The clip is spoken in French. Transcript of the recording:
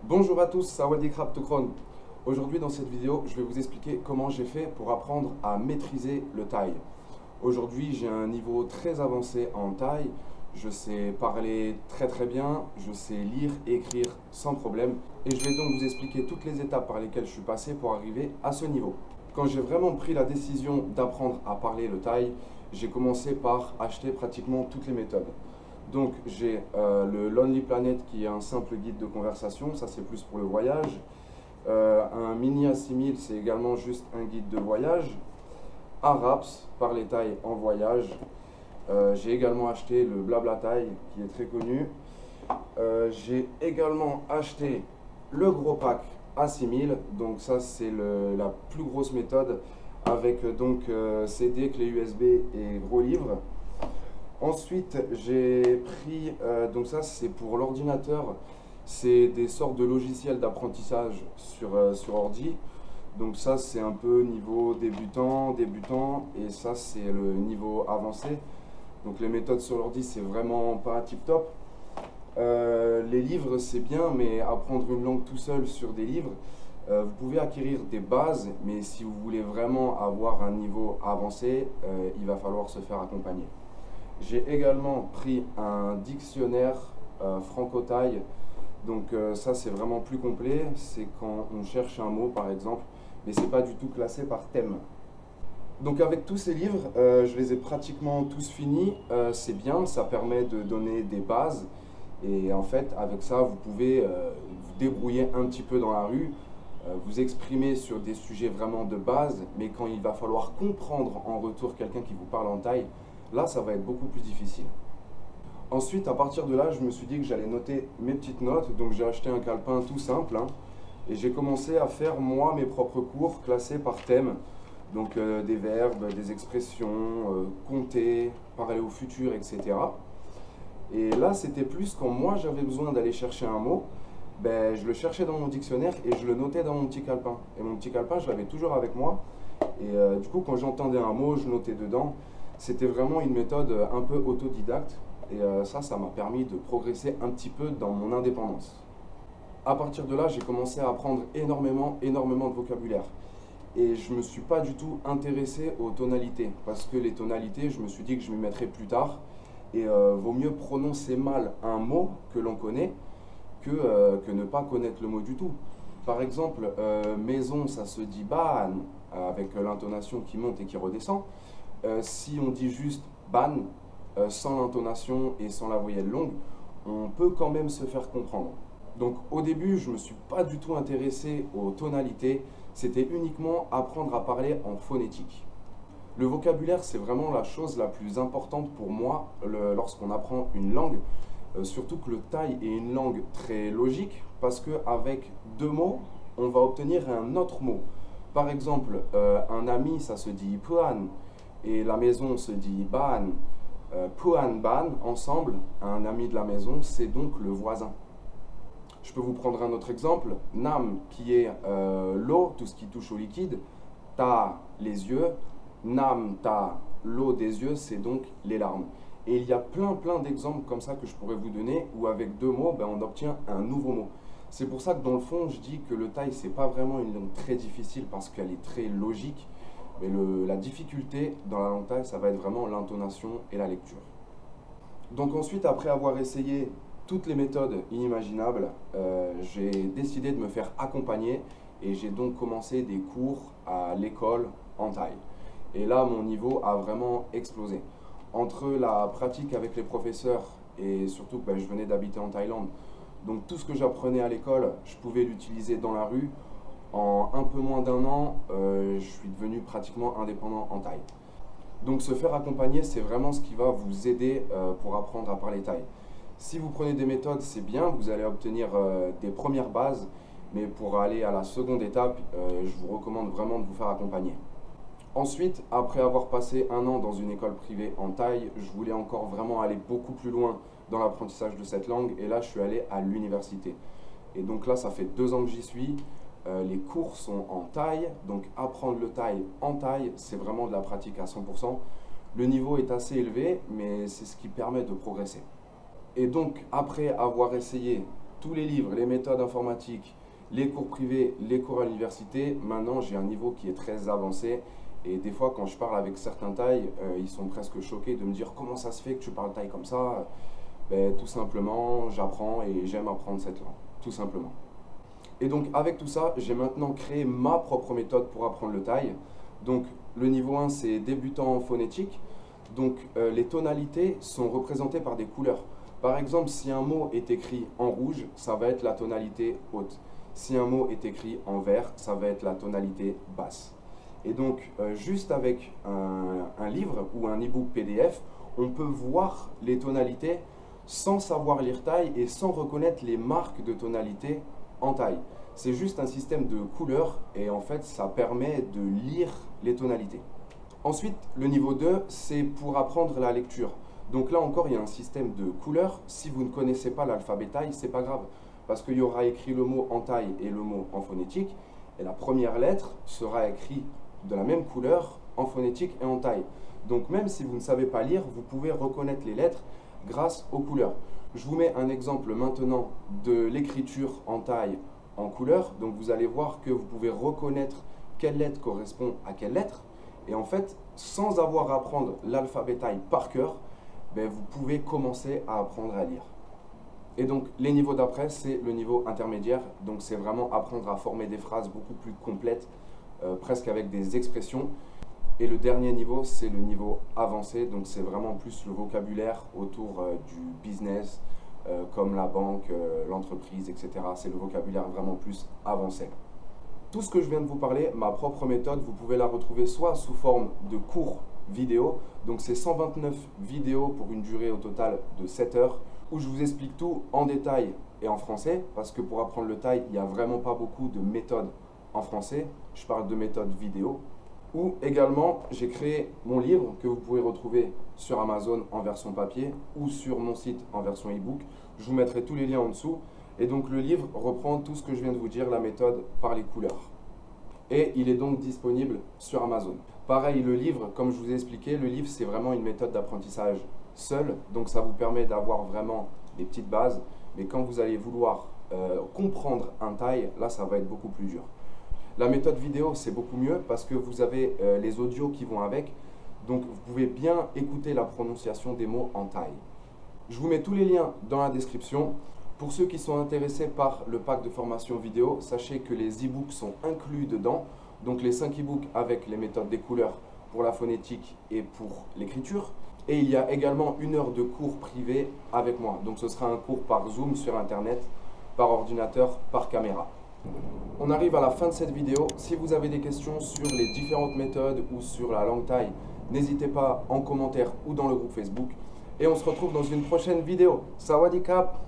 Bonjour à tous, Sawadee Krab Tokron. Aujourd'hui dans cette vidéo, je vais vous expliquer comment j'ai fait pour apprendre à maîtriser le thaï. Aujourd'hui, j'ai un niveau très avancé en thaï. Je sais parler très bien, je sais lire et écrire sans problème. Et je vais donc vous expliquer toutes les étapes par lesquelles je suis passé pour arriver à ce niveau. Quand j'ai vraiment pris la décision d'apprendre à parler le thaï, j'ai commencé par acheter pratiquement toutes les méthodes. Donc j'ai le Lonely Planet qui est un simple guide de conversation, ça c'est plus pour le voyage. Un mini Assimil, c'est également juste un guide de voyage. Araps, parler thaï en voyage. J'ai également acheté le Blabla Thaï qui est très connu. J'ai également acheté le gros pack Assimil, donc ça c'est la plus grosse méthode avec donc CD, clé USB et gros livre. Ensuite, j'ai pris, donc ça c'est pour l'ordinateur, c'est des sortes de logiciels d'apprentissage sur ordi. Donc ça c'est un peu niveau débutant, et ça c'est le niveau avancé. Donc les méthodes sur l'ordi c'est vraiment pas tip top. Les livres c'est bien, mais apprendre une langue tout seul sur des livres, vous pouvez acquérir des bases, mais si vous voulez vraiment avoir un niveau avancé, il va falloir se faire accompagner. J'ai également pris un dictionnaire franco-thaï, donc ça c'est vraiment plus complet, c'est quand on cherche un mot par exemple, mais c'est pas du tout classé par thème. Donc avec tous ces livres, je les ai pratiquement tous finis, c'est bien, ça permet de donner des bases, et en fait avec ça vous pouvez vous débrouiller un petit peu dans la rue, vous exprimer sur des sujets vraiment de base, mais quand il va falloir comprendre en retour quelqu'un qui vous parle en thaï, là, ça va être beaucoup plus difficile. Ensuite, à partir de là, je me suis dit que j'allais noter mes petites notes. Donc, j'ai acheté un calepin tout simple. Et j'ai commencé à faire, moi, mes propres cours classés par thème. Donc, des verbes, des expressions, compter, parler au futur, etc. Et là, c'était plus quand moi, j'avais besoin d'aller chercher un mot. Ben, je le cherchais dans mon dictionnaire et je le notais dans mon petit calepin. Et mon petit calepin, je l'avais toujours avec moi. Et du coup, quand j'entendais un mot, je notais dedans. C'était vraiment une méthode un peu autodidacte et ça m'a permis de progresser un petit peu dans mon indépendance. À partir de là, j'ai commencé à apprendre énormément de vocabulaire. Et je ne me suis pas du tout intéressé aux tonalités parce que les tonalités, je me suis dit que je m'y mettrais plus tard et vaut mieux prononcer mal un mot que l'on connaît que ne pas connaître le mot du tout. Par exemple, maison, ça se dit ban avec l'intonation qui monte et qui redescend. Si on dit juste ban, sans l'intonation et sans la voyelle longue, on peut quand même se faire comprendre. Donc au début, je ne me suis pas du tout intéressé aux tonalités, c'était uniquement apprendre à parler en phonétique. Le vocabulaire, c'est vraiment la chose la plus importante pour moi lorsqu'on apprend une langue, surtout que le thaï est une langue très logique, parce qu'avec deux mots, on va obtenir un autre mot. Par exemple, un ami, ça se dit puan, et la maison se dit ban. Puan ban, ensemble, un ami de la maison, c'est donc le voisin. Je peux vous prendre un autre exemple. Nam, qui est l'eau, tout ce qui touche au liquide. Ta, les yeux. Nam, ta, l'eau des yeux, c'est donc les larmes. Et il y a plein d'exemples comme ça que je pourrais vous donner, où avec deux mots, ben, on obtient un nouveau mot. C'est pour ça que dans le fond, je dis que le thaï, c'est pas vraiment une langue très difficile parce qu'elle est très logique. Mais la difficulté dans la langue thaï, ça va être vraiment l'intonation et la lecture. Donc ensuite, après avoir essayé toutes les méthodes inimaginables, j'ai décidé de me faire accompagner et j'ai donc commencé des cours à l'école en thaï. Et là, mon niveau a vraiment explosé. Entre la pratique avec les professeurs et surtout que je venais d'habiter en Thaïlande, donc tout ce que j'apprenais à l'école, je pouvais l'utiliser dans la rue. En un peu moins d'un an, je suis devenu pratiquement indépendant en thaï. Donc se faire accompagner, c'est vraiment ce qui va vous aider pour apprendre à parler thaï. Si vous prenez des méthodes, c'est bien, vous allez obtenir des premières bases, mais pour aller à la seconde étape, je vous recommande vraiment de vous faire accompagner. Ensuite, après avoir passé un an dans une école privée en thaï, je voulais encore vraiment aller beaucoup plus loin dans l'apprentissage de cette langue, et là je suis allé à l'université. Et donc là, ça fait 2 ans que j'y suis. Les cours sont en thaï, donc apprendre le thaï en thaï, c'est vraiment de la pratique à 100%. Le niveau est assez élevé, mais c'est ce qui permet de progresser. Et donc, après avoir essayé tous les livres, les méthodes informatiques, les cours privés, les cours à l'université, maintenant j'ai un niveau qui est très avancé. Et des fois, quand je parle avec certains Thaïs, ils sont presque choqués de me dire comment ça se fait que tu parles Thaï comme ça. Ben, tout simplement, j'apprends et j'aime apprendre cette langue, tout simplement. Et donc avec tout ça, j'ai maintenant créé ma propre méthode pour apprendre le Thaï. Donc le niveau 1, c'est débutant en phonétique. Donc les tonalités sont représentées par des couleurs. Par exemple, si un mot est écrit en rouge, ça va être la tonalité haute. Si un mot est écrit en vert, ça va être la tonalité basse. Et donc, juste avec un livre ou un e-book PDF, on peut voir les tonalités sans savoir lire Thaï et sans reconnaître les marques de tonalité en Thaï. C'est juste un système de couleurs et en fait, ça permet de lire les tonalités. Ensuite, le niveau 2, c'est pour apprendre la lecture. Donc là encore, il y a un système de couleurs. Si vous ne connaissez pas l'alphabet Thaï, c'est pas grave, parce qu'il y aura écrit le mot en Thaï et le mot en phonétique, et la première lettre sera écrite de la même couleur en phonétique et en Thaï. Donc même si vous ne savez pas lire, vous pouvez reconnaître les lettres grâce aux couleurs. Je vous mets un exemple maintenant de l'écriture en Thaï en couleur. Donc vous allez voir que vous pouvez reconnaître quelle lettre correspond à quelle lettre. Et en fait, sans avoir à apprendre l'alphabet Thaï par cœur, ben, vous pouvez commencer à apprendre à lire. Et donc les niveaux d'après, c'est le niveau intermédiaire. Donc c'est vraiment apprendre à former des phrases beaucoup plus complètes, presque avec des expressions. Et le dernier niveau, c'est le niveau avancé, donc c'est vraiment plus le vocabulaire autour du business, comme la banque, l'entreprise, etc. C'est le vocabulaire vraiment plus avancé. Tout ce que je viens de vous parler, ma propre méthode, vous pouvez la retrouver soit sous forme de cours vidéo, donc c'est 129 vidéos pour une durée au total de 7 heures, où je vous explique tout en détail et en français, parce que pour apprendre le Thaï, il n'y a vraiment pas beaucoup de méthodes en français, je parle de méthode vidéo. Ou également, j'ai créé mon livre que vous pouvez retrouver sur Amazon en version papier ou sur mon site en version e-book. Je vous mettrai tous les liens en dessous. Et donc le livre reprend tout ce que je viens de vous dire, la méthode par les couleurs. Et il est donc disponible sur Amazon. Pareil, le livre, comme je vous ai expliqué, le livre c'est vraiment une méthode d'apprentissage seule. Donc ça vous permet d'avoir vraiment des petites bases. Mais quand vous allez vouloir comprendre un Thaï, là ça va être beaucoup plus dur. La méthode vidéo, c'est beaucoup mieux parce que vous avez les audios qui vont avec. Donc, vous pouvez bien écouter la prononciation des mots en Thaï. Je vous mets tous les liens dans la description. Pour ceux qui sont intéressés par le pack de formation vidéo, sachez que les e-books sont inclus dedans. Donc, les 5 e-books avec les méthodes des couleurs pour la phonétique et pour l'écriture. Et il y a également 1 heure de cours privé avec moi. Donc, ce sera un cours par Zoom sur Internet, par ordinateur, par caméra. On arrive à la fin de cette vidéo. Si vous avez des questions sur les différentes méthodes ou sur la langue Thaï, n'hésitez pas en commentaire ou dans le groupe Facebook. Et on se retrouve dans une prochaine vidéo. Sawadee Krap!